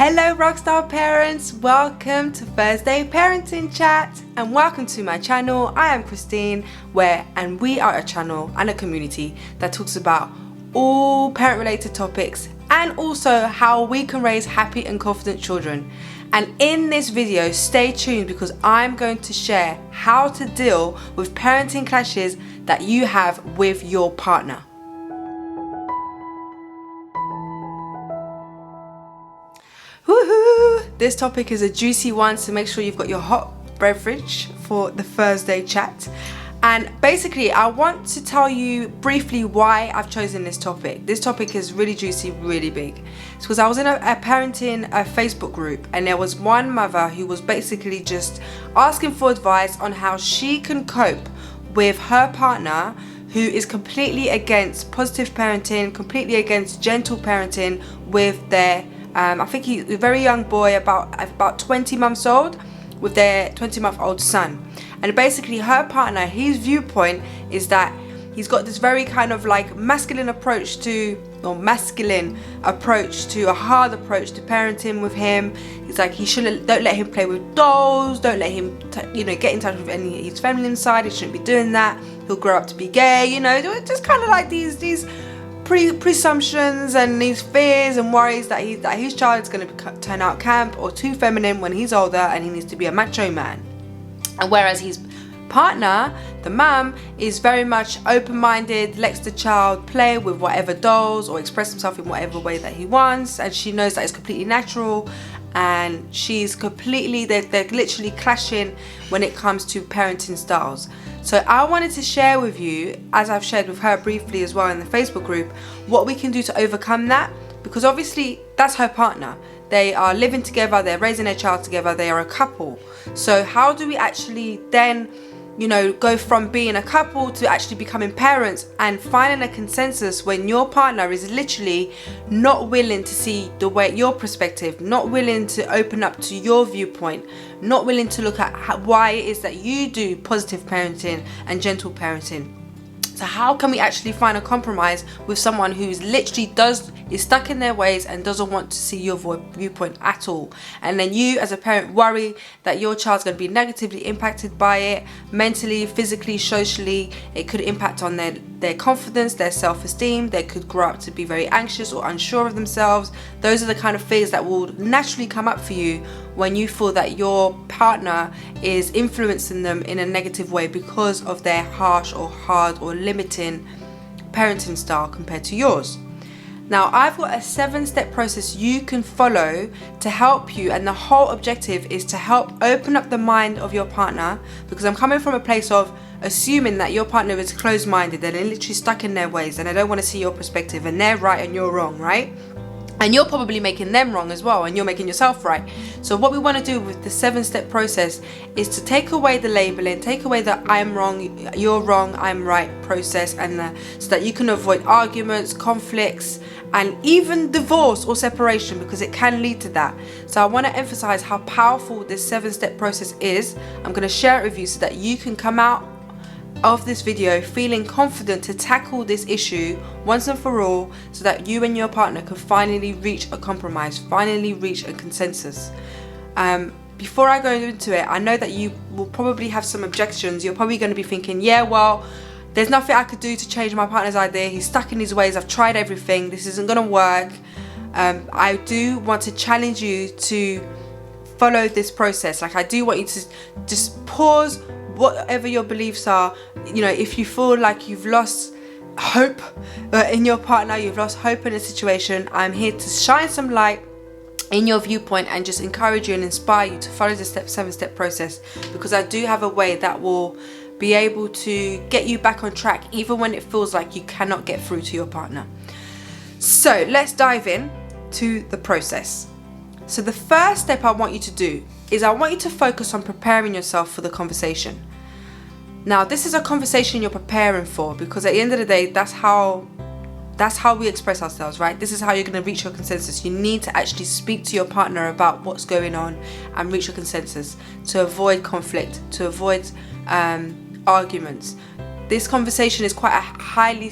Hello Rockstar parents, welcome to Thursday Parenting Chat and welcome to my channel. I am Christine and we are a channel and a community that talks about all parent related topics and also how we can raise happy and confident children. And in this video, stay tuned because I'm going to share how to deal with parenting clashes that you have with your partner. Woohoo! This topic is a juicy one, so make sure you've got your hot beverage for the Thursday chat. And basically, I want to tell you briefly why I've chosen this topic. This topic is really juicy, really big. It's because I was in a parenting Facebook group, and there was one mother who was basically just asking for advice on how she can cope with her partner who is completely against positive parenting, completely against gentle parenting with their I think he's a very young boy, about 20 months old, with their 20-month-old son. And basically her partner, his viewpoint is that he's got this very kind of like masculine approach to a hard approach to parenting with him. He's like, don't let him play with dolls, don't let him get in touch with any of his feminine side, he shouldn't be doing that, he'll grow up to be gay, just kind of like these presumptions and these fears and worries that his child is going to turn out camp or too feminine when he's older and he needs to be a macho man. And whereas his partner, the mum, is very much open-minded, lets the child play with whatever dolls or express himself in whatever way that he wants, and she knows that it's completely natural, and they're literally clashing when it comes to parenting styles. So I wanted to share with you, as I've shared with her briefly as well in the Facebook group, what we can do to overcome that, because obviously that's her partner. They are living together, they're raising their child together, they are a couple. So how do we actually then go from being a couple to actually becoming parents and finding a consensus when your partner is literally not willing to see your perspective, not willing to open up to your viewpoint, not willing to look at why it is that you do positive parenting and gentle parenting. So how can we actually find a compromise with someone who's literally is stuck in their ways and doesn't want to see your viewpoint at all? And then you as a parent worry that your child's going to be negatively impacted by it, mentally, physically, socially. It could impact on their confidence, their self-esteem. They could grow up to be very anxious or unsure of themselves. Those are the kind of fears that will naturally come up for you when you feel that your partner is influencing them in a negative way because of their harsh or hard or limiting parenting style compared to yours. Now, I've got a 7-step process you can follow to help you, and the whole objective is to help open up the mind of your partner, because I'm coming from a place of assuming that your partner is closed-minded and they're literally stuck in their ways and they don't want to see your perspective and they're right and you're wrong, right? And you're probably making them wrong as well, and you're making yourself right. So what we want to do with the 7-step process is to take away the labeling, take away the I'm wrong, you're wrong, I'm right process, and so that you can avoid arguments, conflicts, and even divorce or separation, because it can lead to that. So I want to emphasize how powerful this 7-step process is. I'm going to share it with you so that you can come out of this video feeling confident to tackle this issue once and for all, so that you and your partner can finally reach a compromise, finally reach a consensus. Before I go into it, I know that you will probably have some objections. You're probably going to be thinking, yeah, well, there's nothing I could do to change my partner's idea. He's stuck in his ways. I've tried everything. This isn't going to work. I do want to challenge you to follow this process. I do want you to just pause whatever your beliefs are. If you feel like you've lost hope in your partner, you've lost hope in a situation, I'm here to shine some light in your viewpoint and just encourage you and inspire you to follow the 7-step process, because I do have a way that will be able to get you back on track even when it feels like you cannot get through to your partner. So let's dive in to the process. So the first step I want you to do is I want you to focus on preparing yourself for the conversation. Now, this is a conversation you're preparing for, because at the end of the day, that's how we express ourselves, right? This is how you're going to reach your consensus. You need to actually speak to your partner about what's going on and reach a consensus to avoid conflict, to avoid arguments. This conversation is quite a highly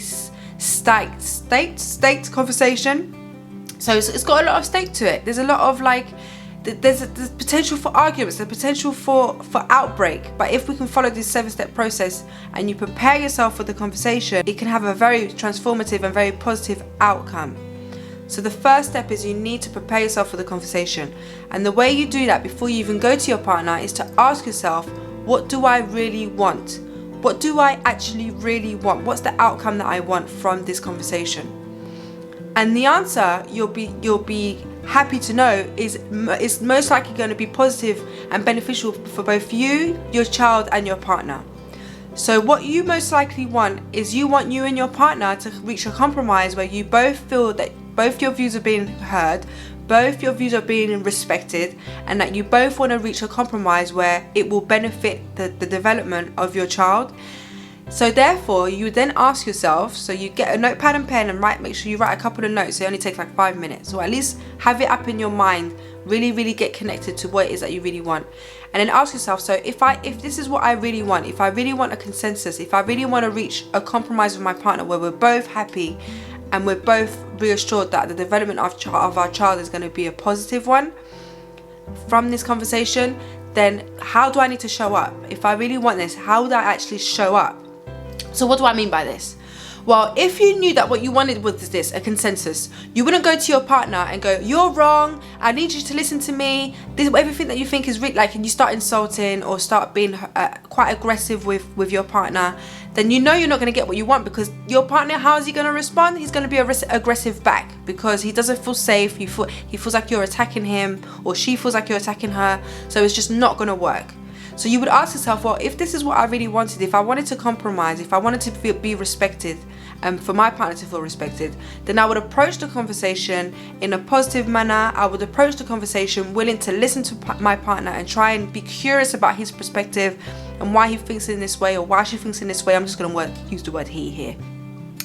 staked conversation. So it's got a lot of stake to it. There's a lot of like, there's potential for arguments, there's potential for outbreak. But if we can follow this 7-step process and you prepare yourself for the conversation, it can have a very transformative and very positive outcome. So the first step is you need to prepare yourself for the conversation. And the way you do that before you even go to your partner is to ask yourself, what do I really want? What do I actually really want? What's the outcome that I want from this conversation? And the answer, you'll be happy to know, is most likely going to be positive and beneficial for both you, your child, and your partner. So what you most likely want is you and your partner to reach a compromise where you both feel that both your views are being heard, both your views are being respected, and that you both want to reach a compromise where it will benefit the development of your child. So therefore, you then ask yourself, so you get a notepad and pen and make sure you write a couple of notes. It only takes like 5 minutes, or at least have it up in your mind. Really get connected to what it is that you really want, and then ask yourself, so if this is what I really want, if I really want a consensus, if I really want to reach a compromise with my partner where we're both happy and we're both reassured that the development of our child is going to be a positive one from this conversation, then how do I need to show up? If I really want this, how would I actually show up? So what do I mean by this? Well, if you knew that what you wanted was this, a consensus, you wouldn't go to your partner and go, you're wrong, I need you to listen to me, this everything that you think is like, and you start insulting or start being quite aggressive with your partner, then you know you're not going to get what you want, because your partner, how is he going to respond? He's going to be aggressive back, because he doesn't feel safe. He feels like you're attacking him, or she feels like you're attacking her. So it's just not going to work. So you would ask yourself, well, if this is what I really wanted, if I wanted to compromise, if I wanted to be respected, and for my partner to feel respected, then I would approach the conversation in a positive manner. I would approach the conversation willing to listen to my partner and try and be curious about his perspective and why he thinks in this way or why she thinks in this way. I'm just going to use the word he here,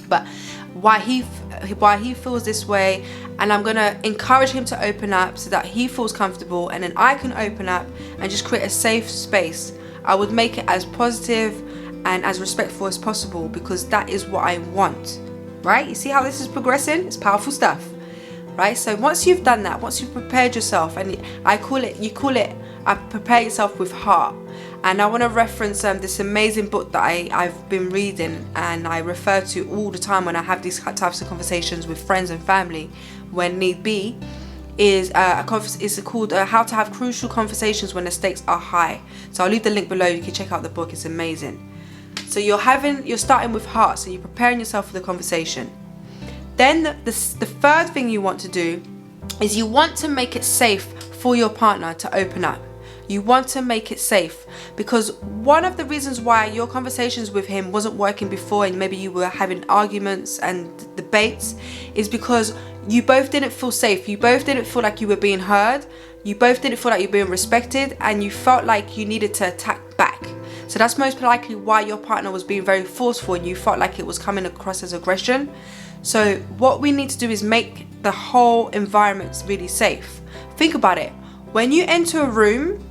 but why he feels this way, and I'm going to encourage him to open up so that he feels comfortable, and then I can open up and just create a safe space. I would make it as positive and as respectful as possible, because that is what I want, right? You see how this is progressing? It's powerful stuff, right? So once you've done that, once you've prepared yourself, and you call it prepare yourself with heart. And I want to reference this amazing book that I've been reading and I refer to all the time when I have these types of conversations with friends and family when need be. Is called How to Have Crucial Conversations When the Stakes Are High. So I'll leave the link below. You can check out the book. It's amazing. So you're starting with heart. So you're preparing yourself for the conversation. Then the third thing you want to do is you want to make it safe for your partner to open up. You want to make it safe, because one of the reasons why your conversations with him wasn't working before, and maybe you were having arguments and debates, is because you both didn't feel safe. You both didn't feel like you were being heard. You both didn't feel like you were being respected, and you felt like you needed to attack back. So that's most likely why your partner was being very forceful and you felt like it was coming across as aggression. So what we need to do is make the whole environment really safe. Think about it. When you enter a room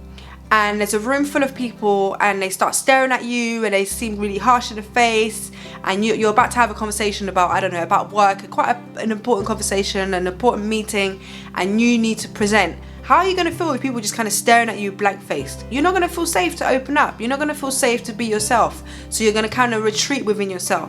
and there's a room full of people and they start staring at you and they seem really harsh in the face, and you're about to have a conversation about work, quite an important conversation, an important meeting, and you need to present. How are you going to feel with people just kind of staring at you blank-faced? You're not going to feel safe to open up. You're not going to feel safe to be yourself. So you're going to kind of retreat within yourself.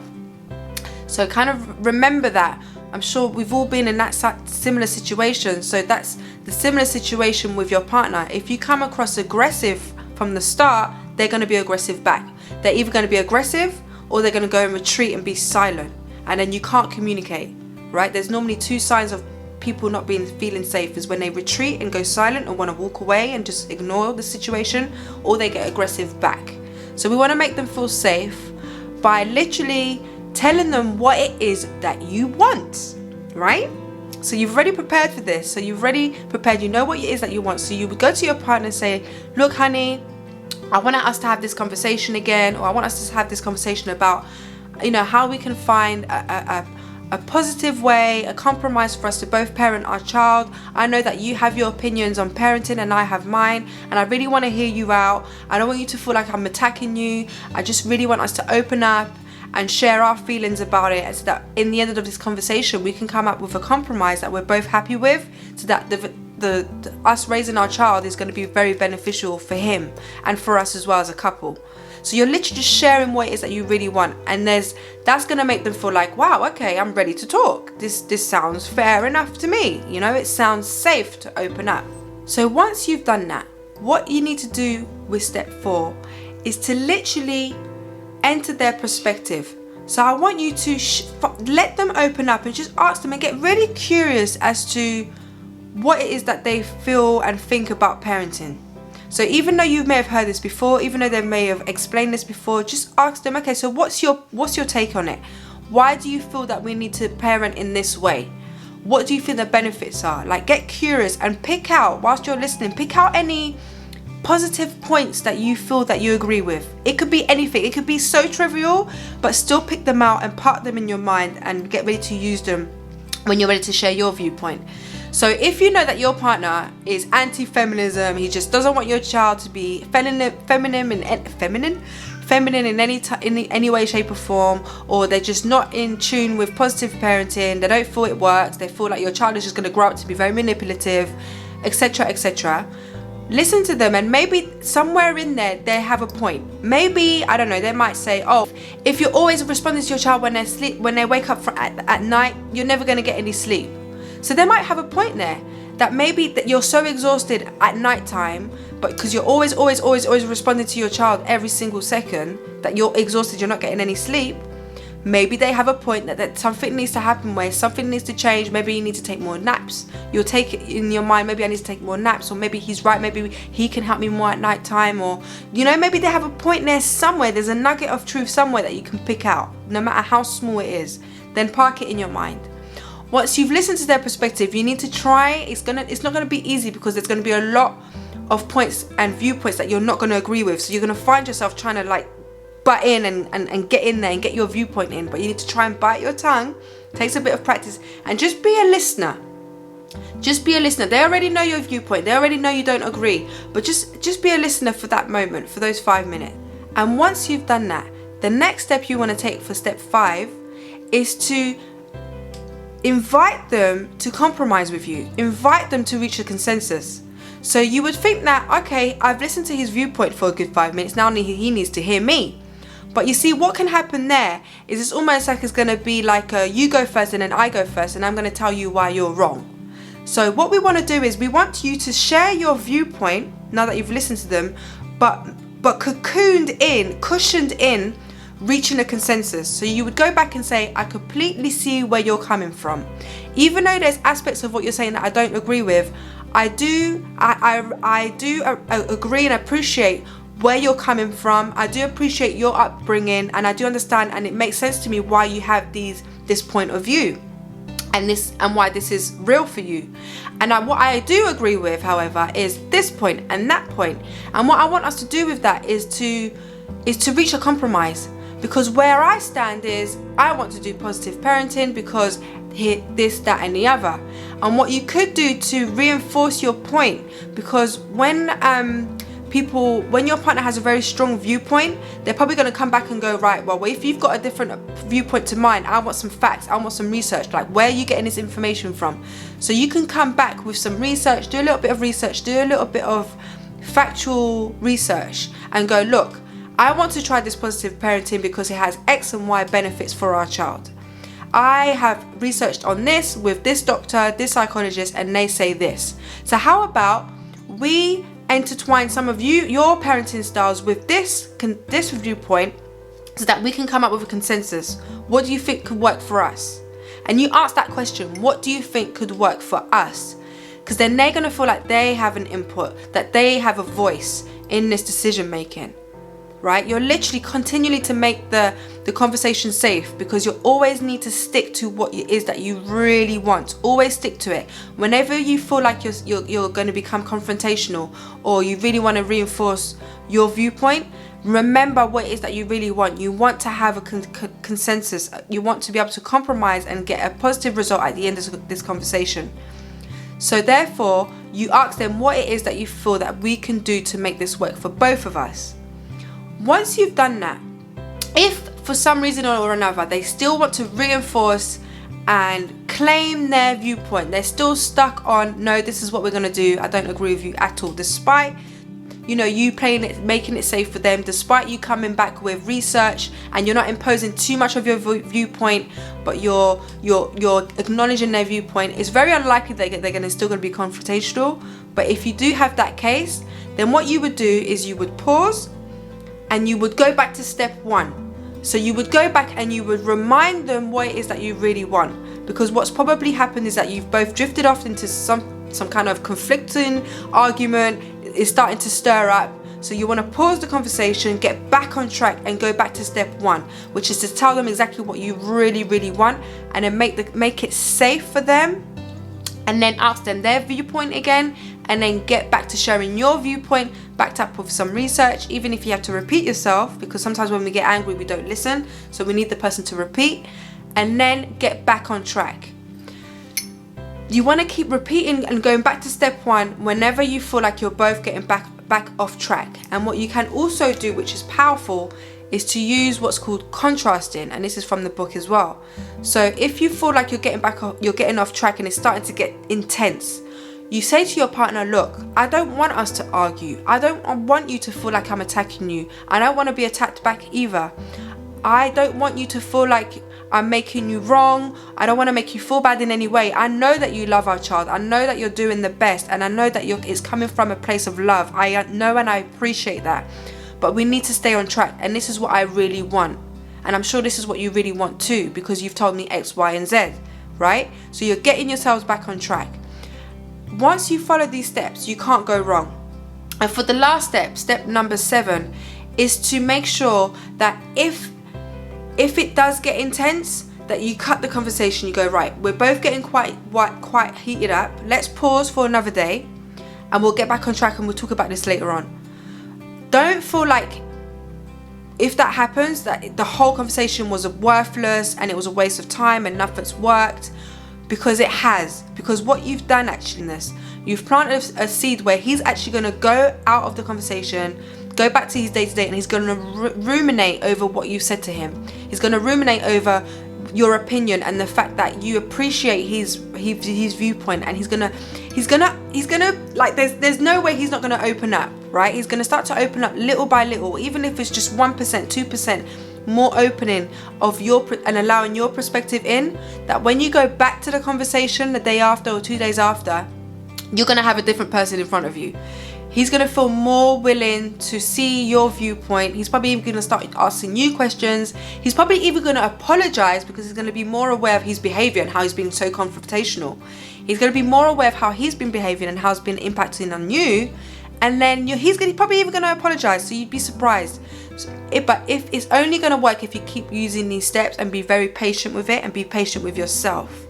So kind of remember that. I'm sure we've all been in that similar situation. So that's the similar situation with your partner. If you come across aggressive from the start, they're going to be aggressive back. They're either going to be aggressive or they're going to go and retreat and be silent. And then you can't communicate, right? There's normally 2 signs of people not feeling safe, is when they retreat and go silent or want to walk away and just ignore the situation, or they get aggressive back. So we want to make them feel safe by literally telling them what it is that you want, right? So you've already prepared for this. So you've already prepared, you know what it is that you want. So you would go to your partner and say, look, honey, I want us to have this conversation again, or I want us to have this conversation about, how we can find a positive way, a compromise for us to both parent our child. I know that you have your opinions on parenting and I have mine, and I really want to hear you out. I don't want you to feel like I'm attacking you. I just really want us to open up and share our feelings about it, so that in the end of this conversation we can come up with a compromise that we're both happy with, so that the us raising our child is going to be very beneficial for him and for us as well as a couple. So you're literally just sharing what it is that you really want, and that's going to make them feel like, wow, okay, I'm ready to talk. This sounds fair enough to me. You know, it sounds safe to open up. So once you've done that, what you need to do with step 4 is to literally enter their perspective. So I want you to let them open up and just ask them and get really curious as to what it is that they feel and think about parenting. So even though you may have heard this before, even though they may have explained this before, just ask them, okay, so what's your take on it? Why do you feel that we need to parent in this way? What do you think the benefits are? Like, get curious and pick out, whilst you're listening, pick out any positive points that you feel that you agree with. It could be anything. It could be so trivial, but still pick them out and park them in your mind and get ready to use them when you're ready to share your viewpoint. So if you know that your partner is anti-feminism, he just doesn't want your child to be feminine in any way, shape or form, or they're just not in tune with positive parenting, they don't feel it works, they feel like your child is just going to grow up to be very manipulative, etc., etc. Listen to them, and maybe somewhere in there they have a point. Maybe, I don't know, they might say, oh, if you're always responding to your child when they wake up at night, you're never going to get any sleep. So they might have a point there, that maybe that you're so exhausted at night time, but because you're always responding to your child every single second, that you're exhausted, you're not getting any sleep. Maybe they have a point that something needs to happen, where something needs to change. Maybe you need to take more naps. You'll take it in your mind, maybe I need to take more naps, or maybe he's right, maybe he can help me more at night time, or, you know, maybe they have a point there somewhere. There's a nugget of truth somewhere that you can pick out, no matter how small it is. Then park it in your mind. Once you've listened to their perspective, you need to try. It's not gonna be easy, because there's gonna be a lot of points and viewpoints that you're not gonna agree with. So you're gonna find yourself trying to like butt in and get in there and get your viewpoint in. But you need to try and bite your tongue. Takes a bit of practice, and just be a listener. Just be a listener. They already know your viewpoint. They already know you don't agree. But just be a listener for that moment, for those 5 minutes. And once you've done that, the next step you want to take for step 5 is to invite them to compromise with you. Invite them to reach a consensus. So you would think that, okay, I've listened to his viewpoint for a good 5 minutes, now he needs to hear me. But you see, what can happen there is it's almost like it's going to be like you go first and then I go first, and I'm going to tell you why you're wrong. So what we want to do is we want you to share your viewpoint now that you've listened to them, but cocooned in, cushioned in, reaching a consensus. So you would go back and say, I completely see where you're coming from. Even though there's aspects of what you're saying that I don't agree with, I do agree and appreciate where you're coming from. I do appreciate your upbringing, and I do understand, and it makes sense to me why you have this point of view, and why this is real for you. And what I do agree with, however, is this point and that point. And what I want us to do with that is to reach a compromise. Because where I stand is, I want to do positive parenting because this, that, and the other. And what you could do to reinforce your point, because when your partner has a very strong viewpoint, they're probably going to come back and go, right, well, if you've got a different viewpoint to mine, I want some facts, I want some research, like, where are you getting this information from? So you can come back with some research, do a little bit of research, do a little bit of factual research, and go, look, I want to try this positive parenting because it has X and Y benefits for our child. I have researched on this with this doctor, this psychologist, and they say this. So how about we intertwine some of your parenting styles with this viewpoint, so that we can come up with a consensus. What do you think could work for us? And you ask that question, what do you think could work for us? Because then they're going to feel like they have an input, that they have a voice in this decision making. Right? You're literally continually to make the conversation safe, because you always need to stick to what it is that you really want. Always stick to it. Whenever you feel like you're going to become confrontational, or you really want to reinforce your viewpoint, remember what it is that you really want. You want to have a consensus. You want to be able to compromise and get a positive result at the end of this conversation. So therefore, you ask them what it is that you feel that we can do to make this work for both of us. Once you've done that, if for some reason or another, they still want to reinforce and claim their viewpoint. They're still stuck on, no, this is what we're going to do, I don't agree with you at all, despite you playing it, making it safe for them, despite you coming back with research and you're not imposing too much of your viewpoint, but you're acknowledging their viewpoint. It's very unlikely that they're still going to be confrontational. But if you do have that case, then what you would do is you would pause and you would go back to step 1. So you would go back and you would remind them what it is that you really want, because what's probably happened is that you've both drifted off into some kind of conflicting argument. Is starting to stir up, so you want to pause the conversation, get back on track, and go back to step 1, which is to tell them exactly what you really want, and then make it safe for them, and then ask them their viewpoint again, and then get back to sharing your viewpoint, backed up with some research, even if you have to repeat yourself, because sometimes when we get angry we don't listen, so we need the person to repeat, and then get back on track. You want to keep repeating and going back to step 1 whenever you feel like you're both getting back off track. And what you can also do, which is powerful, is to use what's called contrasting, and this is from the book as well. So if you feel like you're getting off track and it's starting to get intense, you say to your partner, look, I don't want us to argue. I don't want you to feel like I'm attacking you. I don't want to be attacked back either. I don't want you to feel like I'm making you wrong. I don't want to make you feel bad in any way. I know that you love our child. I know that you're doing the best, and I know that it's coming from a place of love. I know and I appreciate that. But we need to stay on track, and this is what I really want. And I'm sure this is what you really want too, because you've told me X, Y, and Z, right? So you're getting yourselves back on track. Once you follow these steps, you can't go wrong. And for the last step number 7, is to make sure that if it does get intense, that you cut the conversation. You go, right, we're both getting quite heated up. Let's pause for another day and we'll get back on track and we'll talk about this later on. Don't feel like if that happens, that the whole conversation was worthless and it was a waste of time and nothing's worked, because it has. Because what you've done actually in this, you've planted a seed where he's actually going to go out of the conversation, go back to his day-to-day, and he's going to ruminate over what you said to him. He's going to ruminate over your opinion and the fact that you appreciate his viewpoint, and he's gonna like there's no way he's not going to open up, right? He's going to start to open up little by little, even if it's just 1%, 2% more opening of and allowing your perspective in, that when you go back to the conversation the day after or 2 days after, you're going to have a different person in front of you. He's going to feel more willing to see your viewpoint. He's probably even going to start asking you questions. He's probably even going to apologize, because he's going to be more aware of his behavior and how he's being so confrontational. He's going to be more aware of how he's been behaving and how it's been impacting on you. And then he's probably even going to apologize, so you'd be surprised. But if it's only going to work if you keep using these steps and be very patient with it and be patient with yourself.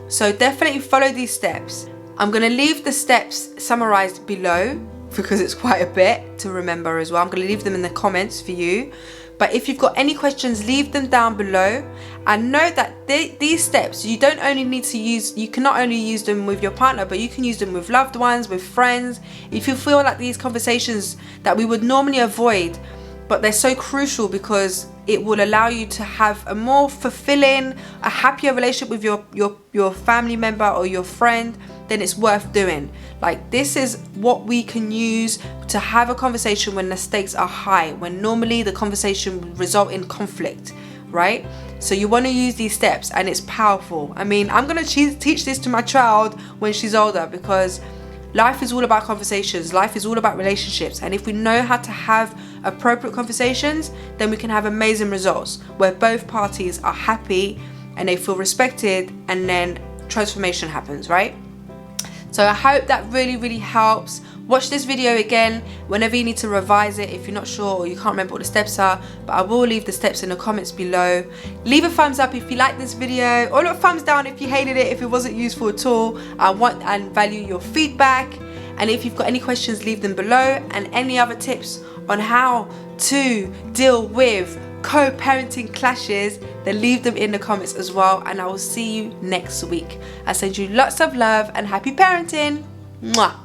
So definitely follow these steps. I'm going to leave the steps summarized below, because it's quite a bit to remember as well. I'm going to leave them in the comments for you. But if you've got any questions, leave them down below. And know that these steps, you can not only use them with your partner, but you can use them with loved ones, with friends. If you feel like these conversations that we would normally avoid, but they're so crucial because it will allow you to have a more fulfilling, a happier relationship with your family member or your friend, then it's worth doing. Like, this is what we can use to have a conversation when the stakes are high, when normally the conversation would result in conflict, right? So you want to use these steps, and it's powerful. I mean, I'm going to teach this to my child when she's older, because life is all about conversations. Life is all about relationships. And if we know how to have appropriate conversations, then we can have amazing results where both parties are happy and they feel respected, and then transformation happens, right? So I hope that really helps. Watch this video again whenever you need to revise it if you're not sure or you can't remember what the steps are, but I will leave the steps in the comments below. Leave a thumbs up if you like this video, or a thumbs down if you hated it, if it wasn't useful at all. I want and value your feedback. And if you've got any questions, leave them below, and any other tips on how to deal with co-parenting clashes, then leave them in the comments as well, and I will see you next week. I send you lots of love and happy parenting. Mwah.